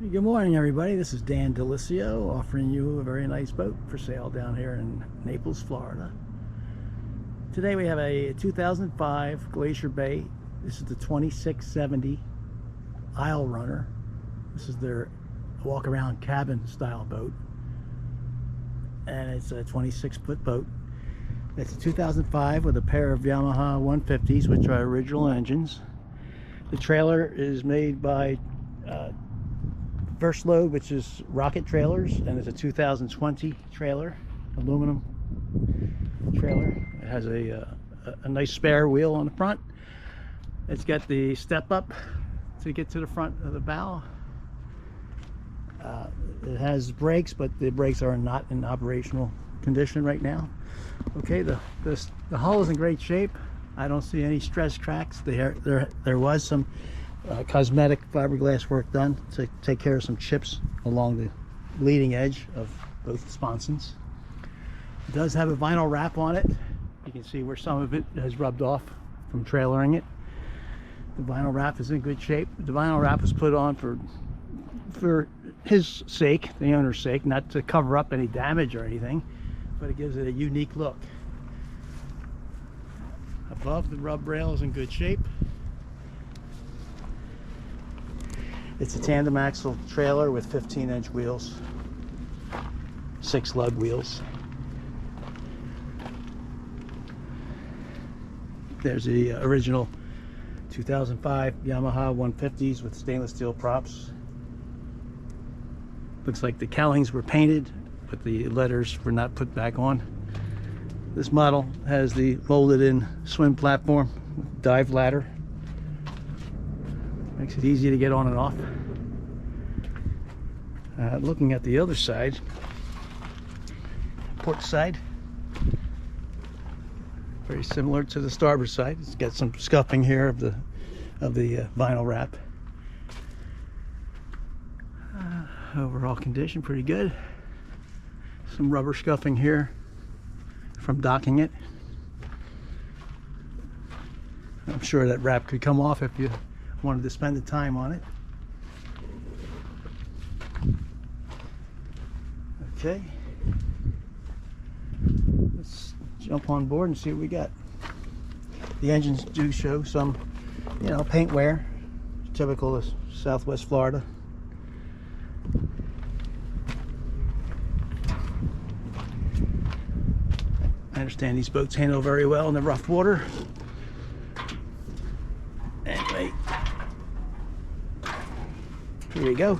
Good morning, everybody. This is Dan DiLisio offering you a very nice boat for sale down here in Naples, Florida. Today we have a 2005 Glacier Bay. This is the 2670 Isle Runner. This is their walk-around cabin style boat, and it's a 26-foot boat. It's a 2005 with a pair of Yamaha 150s, which are original engines. The trailer is made by First Load, which is Rocket Trailers, and it's a 2020 trailer, aluminum trailer. It has a nice spare wheel on the front. It's got the step up to get to the front of the bow. It has brakes, but the brakes are not in operational condition right now. Okay, the hull is in great shape. I don't see any stress cracks. There was some cosmetic fiberglass work done to take care of some chips along the leading edge of both sponsons. It does have a vinyl wrap on it. You can see where some of it has rubbed off from trailering it. The vinyl wrap is in good shape. The vinyl wrap was put on for his sake, the owner's sake, not to cover up any damage or anything, but it gives it a unique look. Above, the rub rail is in good shape. It's a tandem axle trailer with 15-inch wheels, 6 lug wheels. There's the original 2005 Yamaha 150s with stainless steel props. Looks like the cowlings were painted, but the letters were not put back on. This model has the molded-in swim platform, dive ladder. Makes it easy to get on and off. Looking at the other side, port side, very similar to the starboard side. It's got some scuffing here of the vinyl wrap. Overall condition pretty good. Some rubber scuffing here from docking it. I'm sure that wrap could come off if you wanted to spend the time on it. Okay, let's jump on board and see what we got. The engines do show some, paint wear, typical of Southwest Florida. I understand these boats handle very well in the rough water. Anyway, here we go.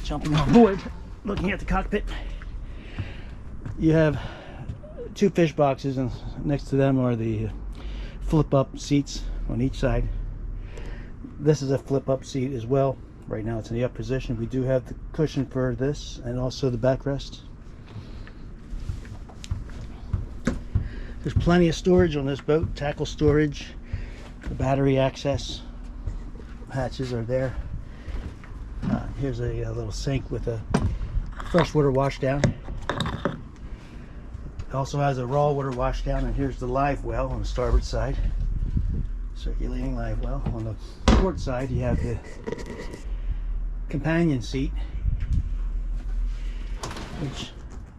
Jumping on board, looking at the cockpit. You have 2 fish boxes, and next to them are the flip-up seats on each side. This is a flip-up seat as well. Right now it's in the up position. We do have the cushion for this and also the backrest. There's plenty of storage on this boat. Tackle storage, the battery access hatches are there. Here's a little sink with a freshwater washdown. It also has a raw water washdown, and here's the live well on the starboard side. Circulating live well. On the port side, you have the companion seat,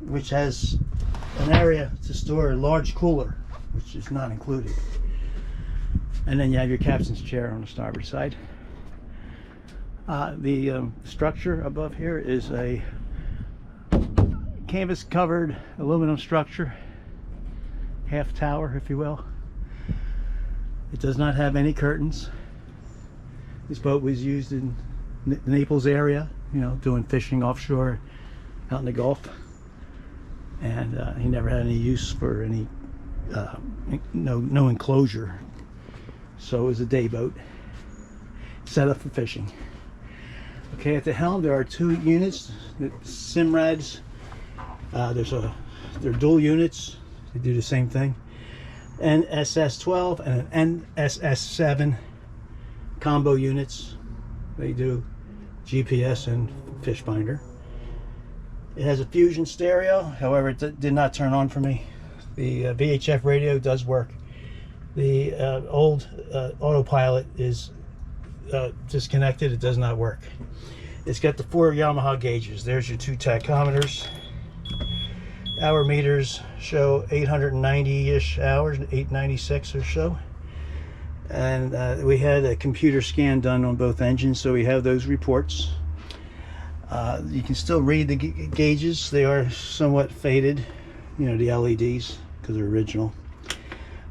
which has an area to store a large cooler, which is not included. And then you have your captain's chair on the starboard side. The structure above here is a canvas covered aluminum structure, half tower if you will. It does not have any curtains. This boat was used in the Naples area, doing fishing offshore out in the Gulf, and he never had any use for any no enclosure, so it was a day boat set up for fishing. Okay, at the helm there are 2 units, the Simrads. They're dual units. They do the same thing. An SS12 and an NSS7 combo units. They do GPS and fish finder. It has a fusion stereo, however it did not turn on for me. The VHF radio does work. The old autopilot is disconnected, it does not work. It's got the 4 Yamaha gauges. There's your 2 tachometers. Hour meters show 890-ish hours, 896 or so. And we had a computer scan done on both engines, so we have those reports. You can still read the gauges. They are somewhat faded, you know, the LEDs, because they're original.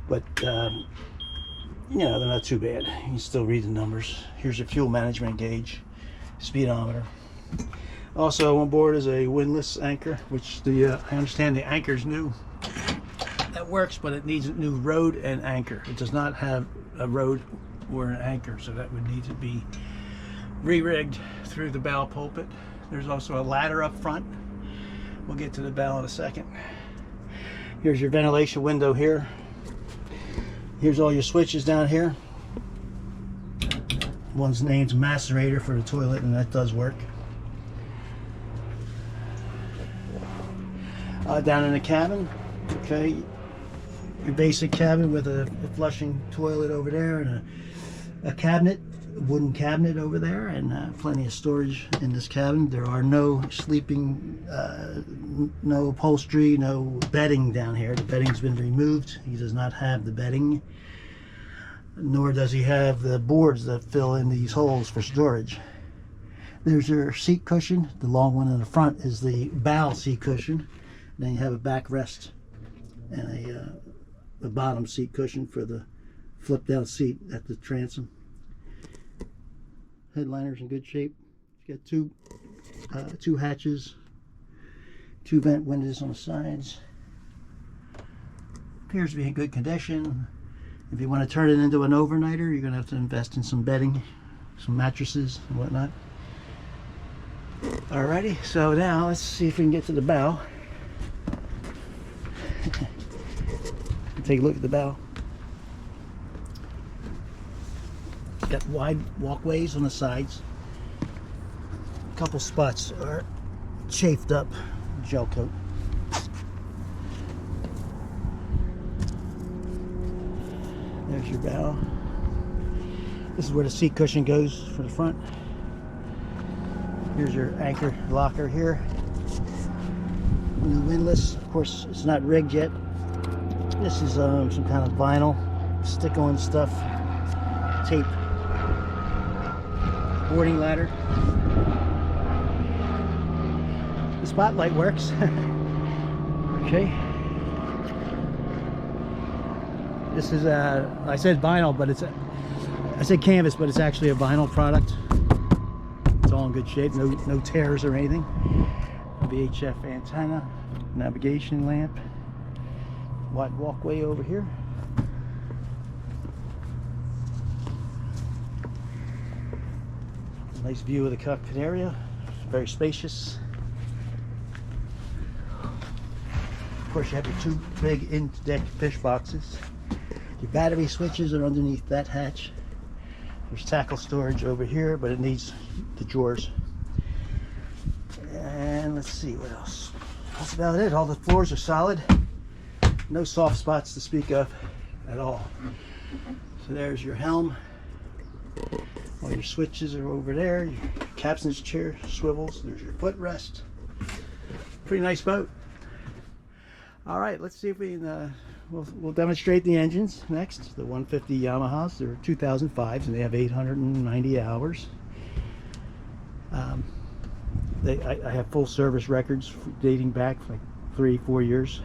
But, you know, they're not too bad. You can still read the numbers. Here's your fuel management gauge, speedometer. Also on board is a windlass anchor, which I understand the anchor's new. That works, but it needs a new rode and anchor. It does not have a rode or an anchor, so that would need to be re-rigged through the bow pulpit. There's also a ladder up front. We'll get to the bow in a second. Here's your ventilation window here. Here's all your switches down here. One's named macerator for the toilet, and that does work. Down in the cabin, okay, your basic cabin with a flushing toilet over there and a cabinet, a wooden cabinet over there, and plenty of storage in this cabin. There are no sleeping, no upholstery, no bedding down here. The bedding's been removed. He does not have the bedding, nor does he have the boards that fill in these holes for storage. There's your seat cushion. The long one in the front is the bow seat cushion. Then you have a backrest and a bottom seat cushion for the flip down seat at the transom. Headliner's in good shape. You got two hatches, 2 vent windows on the sides. Appears to be in good condition. If you want to turn it into an overnighter, you're going to have to invest in some bedding, some mattresses and whatnot. Alrighty, so now let's see if we can get to the bow. Take a look at the bow. Got wide walkways on the sides. A couple spots are chafed up, gel coat. There's your bow. This is where the seat cushion goes for the front. Here's your anchor locker here. New windlass. Of course, it's not rigged yet. This is some kind of vinyl stick-on stuff, tape, boarding ladder. The spotlight works. Okay. This is I said vinyl, but I said canvas, but it's actually a vinyl product. It's all in good shape, no tears or anything. VHF antenna, navigation lamp. Wide walkway over here. Nice view of the cockpit area. Very spacious. Of course, you have your 2 big in-deck fish boxes. Your battery switches are underneath that hatch. There's tackle storage over here, but it needs the drawers. And let's see what else. That's about it. All the floors are solid. No soft spots to speak of at all. So there's your helm. All your switches are over there. Your captain's chair swivels. There's your footrest. Pretty nice boat. All right, let's see if we can, we'll demonstrate the engines next. The 150 Yamahas. They're 2005s and they have 890 hours. I have full service records dating back like 3-4 years.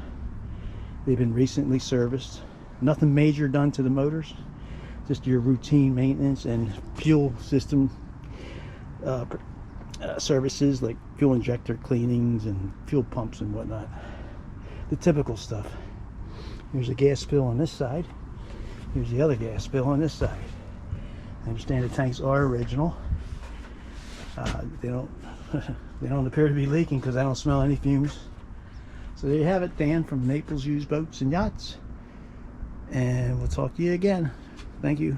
They've been recently serviced. Nothing major done to the motors, just your routine maintenance and fuel system services like fuel injector cleanings and fuel pumps and whatnot. The typical stuff. Here's a gas spill on this side. Here's the other gas spill on this side. I understand the tanks are original. They don't appear to be leaking because I don't smell any fumes. So there you have it, Dan from Naples Used Boats and Yachts. And we'll talk to you again. Thank you.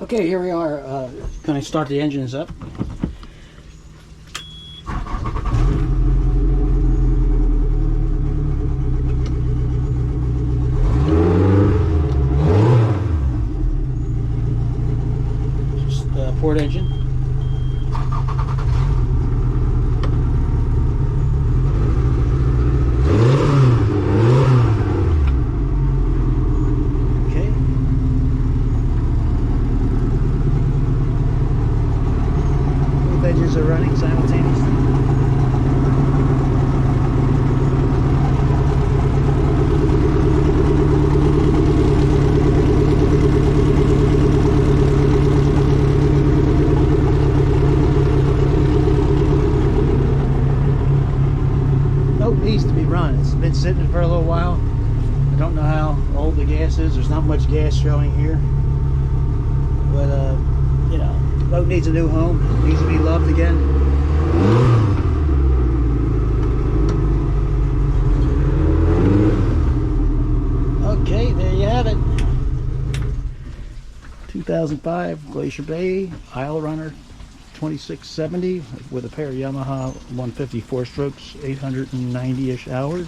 Okay, here we are. Going to start the engines up. outboard engine. Okay. Both engines are running simultaneously. Needs to be run. It's been sitting for a little while. I don't know how old the gas is. There's not much gas showing here, but you know, the boat needs a new home. It needs to be loved again. Okay, there you have it. 2005 Glacier Bay Isle Runner 2670 with a pair of Yamaha 154 strokes, 890-ish hours.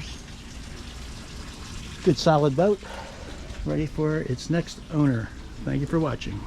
Good solid boat, ready for its next owner. Thank you for watching.